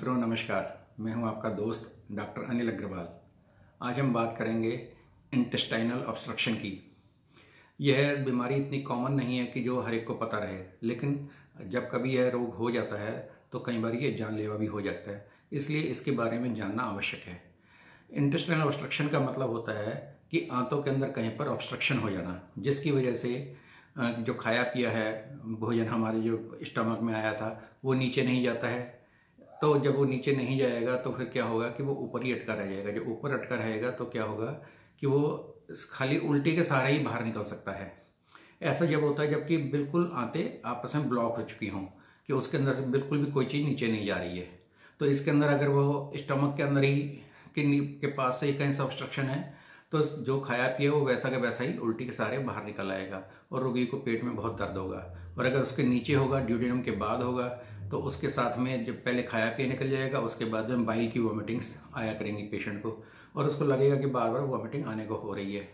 मित्रों नमस्कार। मैं हूं आपका दोस्त डॉक्टर अनिल अग्रवाल। आज हम बात करेंगे इंटेस्टाइनल ऑब्स्ट्रक्शन की। यह बीमारी इतनी कॉमन नहीं है कि जो हर एक को पता रहे, लेकिन जब कभी यह रोग हो जाता है तो कई बार ये जानलेवा भी हो जाता है, इसलिए इसके बारे में जानना आवश्यक है। इंटेस्टाइनल ऑब्स्ट्रक्शन का मतलब होता है कि आंतों के अंदर कहीं पर ऑब्स्ट्रक्शन हो जाना, जिसकी वजह से जो खाया पिया है भोजन हमारे जो स्टमक में आया था वो नीचे नहीं जाता है। तो जब वो नीचे नहीं जाएगा तो फिर क्या होगा कि वो ऊपर ही अटका रह जाएगा। जो ऊपर अटका रहेगा तो क्या होगा कि वो खाली उल्टी के सहारे ही बाहर निकल सकता है। ऐसा जब होता है जबकि बिल्कुल आंतें आपस में ब्लॉक हो चुकी हों, कि उसके अंदर से बिल्कुल भी कोई चीज़ नीचे नहीं जा रही है। तो इसके अंदर अगर वो स्टमक के अंदर ही के पास से ही कहीं सा ऑब्स्ट्रक्शन है तो जो खाया पिया वो वैसा का वैसा ही उल्टी के सहारे बाहर निकल आएगा और रोगी को पेट में बहुत दर्द होगा। और अगर उसके नीचे होगा, ड्यूडेनम के बाद होगा, तो उसके साथ में जब पहले खाया पिया निकल जाएगा, उसके बाद में बाइल की वॉमिटिंग्स आया करेंगी पेशेंट को, और उसको लगेगा कि बार बार वॉमिटिंग आने को हो रही है।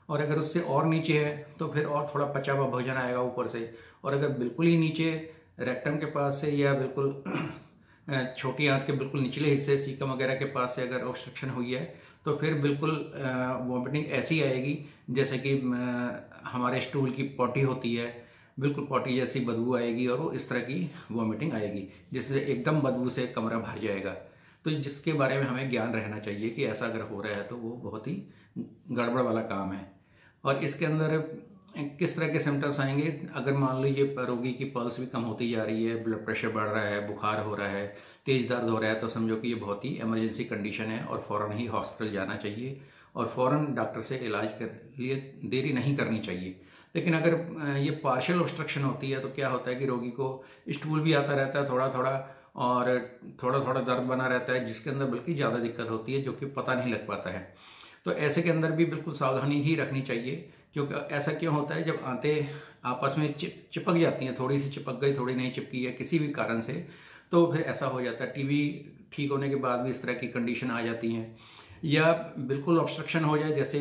और अगर उससे और नीचे है तो फिर और थोड़ा पचा हुआ भोजन आएगा ऊपर से। और अगर बिल्कुल ही नीचे रेक्टम के पास से या बिल्कुल छोटी आंत के बिल्कुल निचले हिस्से सीकम वगैरह के पास से अगर ऑब्स्ट्रक्शन हुई है तो फिर बिल्कुल वॉमिटिंग ऐसी आएगी जैसे कि हमारे स्टूल की पॉटी होती है, बिल्कुल पॉटी जैसी बदबू आएगी और वो इस तरह की वॉमिटिंग आएगी जिससे एकदम बदबू से कमरा भर जाएगा। तो जिसके बारे में हमें ज्ञान रहना चाहिए कि ऐसा अगर हो रहा है तो वो बहुत ही गड़बड़ वाला काम है। और इसके अंदर किस तरह के सिम्टम्स आएंगे, अगर मान लीजिए रोगी की पल्स भी कम होती जा रही है, ब्लड प्रेशर बढ़ रहा है, बुखार हो रहा है, तेज दर्द हो रहा है, तो समझो कि ये बहुत ही इमरजेंसी कंडीशन है और फ़ौरन ही हॉस्पिटल जाना चाहिए और फ़ौरन डॉक्टर से इलाज के लिए देरी नहीं करनी चाहिए। लेकिन अगर ये पार्शियल ऑब्स्ट्रक्शन होती है तो क्या होता है कि रोगी को स्टूल भी आता रहता है थोड़ा थोड़ा, और थोड़ा थोड़ा दर्द बना रहता है जिसके अंदर बल्कि ज़्यादा दिक्कत होती है जो कि पता नहीं लग पाता है। तो ऐसे के अंदर भी बिल्कुल सावधानी ही रखनी चाहिए, क्योंकि ऐसा क्यों होता है जब आंतें आपस में चिपक जाती हैं, थोड़ी सी चिपक गई थोड़ी नहीं चिपकी है किसी भी कारण से, तो फिर ऐसा हो जाता है। टीबी ठीक होने के बाद भी इस तरह की कंडीशन आ जाती हैं। या बिल्कुल ऑब्स्ट्रक्शन हो जाए, जैसे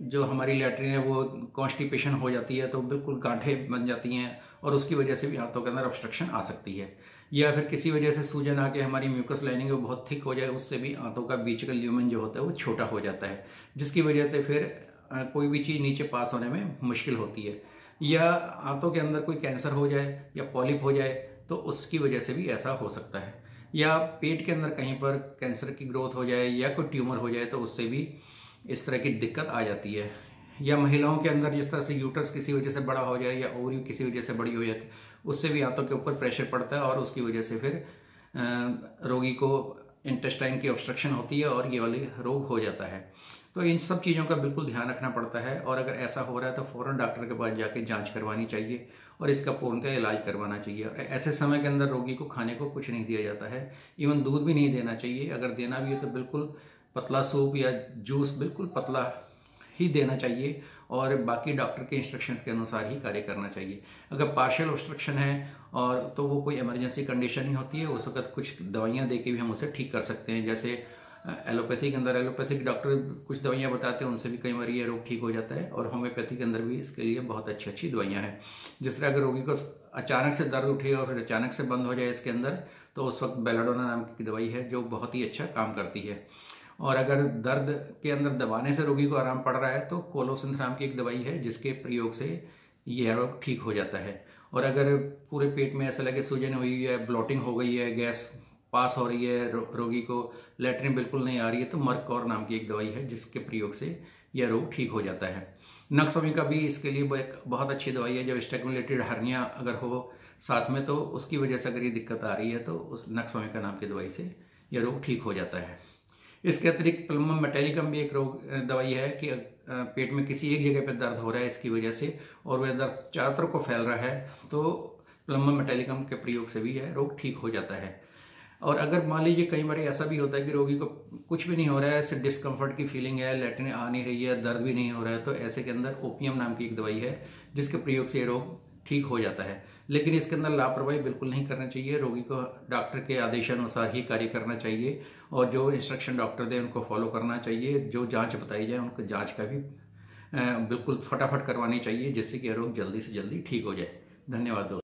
जो हमारी लैट्रिन है वो कॉन्स्टिपेशन हो जाती है तो बिल्कुल गांठें बन जाती हैं और उसकी वजह से भी आंतों के अंदर ऑब्स्ट्रक्शन आ सकती है। या फिर किसी वजह से सूजन आके हमारी म्यूकस लाइनिंग वो बहुत थिक हो जाए, उससे भी आंतों का बीच का ल्यूमेन जो होता है वो छोटा हो जाता है, जिसकी वजह से फिर कोई भी चीज़ नीचे पास होने में मुश्किल होती है। या आंतों के अंदर कोई कैंसर हो जाए या पॉलिप हो जाए तो उसकी वजह से भी ऐसा हो सकता है। या पेट के अंदर कहीं पर कैंसर की ग्रोथ हो जाए या कोई ट्यूमर हो जाए तो उससे भी इस तरह की दिक्कत आ जाती है। या महिलाओं के अंदर जिस तरह से यूट्रस किसी वजह से बड़ा हो जाए या ओवरी किसी वजह से बड़ी हो जाती है, उससे भी आंतों के ऊपर प्रेशर पड़ता है और उसकी वजह से फिर रोगी को इंटेस्टाइन की ऑब्स्ट्रक्शन होती है और ये वाली रोग हो जाता है। तो इन सब चीज़ों का बिल्कुल ध्यान रखना पड़ता है और अगर ऐसा हो रहा है तो फ़ौरन डॉक्टर के पास जाके जांच करवानी चाहिए और इसका पूर्णतः इलाज करवाना चाहिए। और ऐसे समय के अंदर रोगी को खाने को कुछ नहीं दिया जाता है, इवन दूध भी नहीं देना चाहिए। अगर देना भी है तो बिल्कुल पतला सूप या जूस बिल्कुल पतला ही देना चाहिए और बाकी डॉक्टर के इंस्ट्रक्शंस के अनुसार ही कार्य करना चाहिए। अगर पार्शियल ऑब्स्ट्रक्शन है और तो वो कोई इमरजेंसी कंडीशन नहीं होती है, उस वक्त कुछ दवाइयाँ दे के भी हम उसे ठीक कर सकते हैं। जैसे एलोपैथी के अंदर एलोपैथिक डॉक्टर कुछ दवाइयाँ बताते हैं, उनसे भी कई बार ये रोग ठीक हो जाता है। और होम्योपैथी के अंदर भी इसके लिए बहुत अच्छी अच्छी दवाइयाँ हैं। जिस तरह अगर रोगी को अचानक से दर्द उठे और फिर अचानक से बंद हो जाए इसके अंदर, तो उस वक्त बेलाडोना नाम की दवाई है जो बहुत ही अच्छा काम करती है। और अगर दर्द के अंदर दबाने से रोगी को आराम पड़ रहा है तो कोलोसिंथ नाम की एक दवाई है जिसके प्रयोग से यह रोग ठीक हो जाता है। और अगर पूरे पेट में ऐसा लगे सूजन हुई है, ब्लॉटिंग हो गई है, गैस पास हो रही है, रोगी को लैट्रिन बिल्कुल नहीं आ रही है, तो मर्कौर नाम की एक दवाई है जिसके प्रयोग से यह रोग ठीक हो जाता है। नक्सोमी का भी इसके लिए एक बहुत अच्छी दवाई है। जब स्टेगमुलेटेड हर्निया अगर हो साथ में तो उसकी वजह से अगर ये दिक्कत आ रही है तो उस नक्सोमी का नाम की दवाई से यह रोग ठीक हो जाता है। इसके अतिरिक्त प्लम्बम मेटालिकम भी एक रोग दवाई है कि पेट में किसी एक जगह पर दर्द हो रहा है इसकी वजह से और वह दर्द चारों तरफ को फैल रहा है तो प्लम्बम मेटालिकम के प्रयोग से भी यह रोग ठीक हो जाता है। और अगर मान लीजिए कई बार ऐसा भी होता है कि रोगी को कुछ भी नहीं हो रहा है, सिर्फ डिस्कम्फर्ट की फीलिंग है, लैट्रिन आ नहीं रही है, दर्द भी नहीं हो रहा है, तो ऐसे के अंदर ओपियम नाम की एक दवाई है जिसके प्रयोग से ये रोग ठीक हो जाता है। लेकिन इसके अंदर लापरवाही बिल्कुल नहीं करना चाहिए, रोगी को डॉक्टर के आदेशानुसार ही कार्य करना चाहिए और जो इंस्ट्रक्शन डॉक्टर दे उनको फॉलो करना चाहिए। जो जांच बताई जाए उनको जांच का भी बिल्कुल फटाफट करवानी चाहिए जिससे कि रोग जल्दी से जल्दी ठीक हो जाए। धन्यवाद दोस्तों।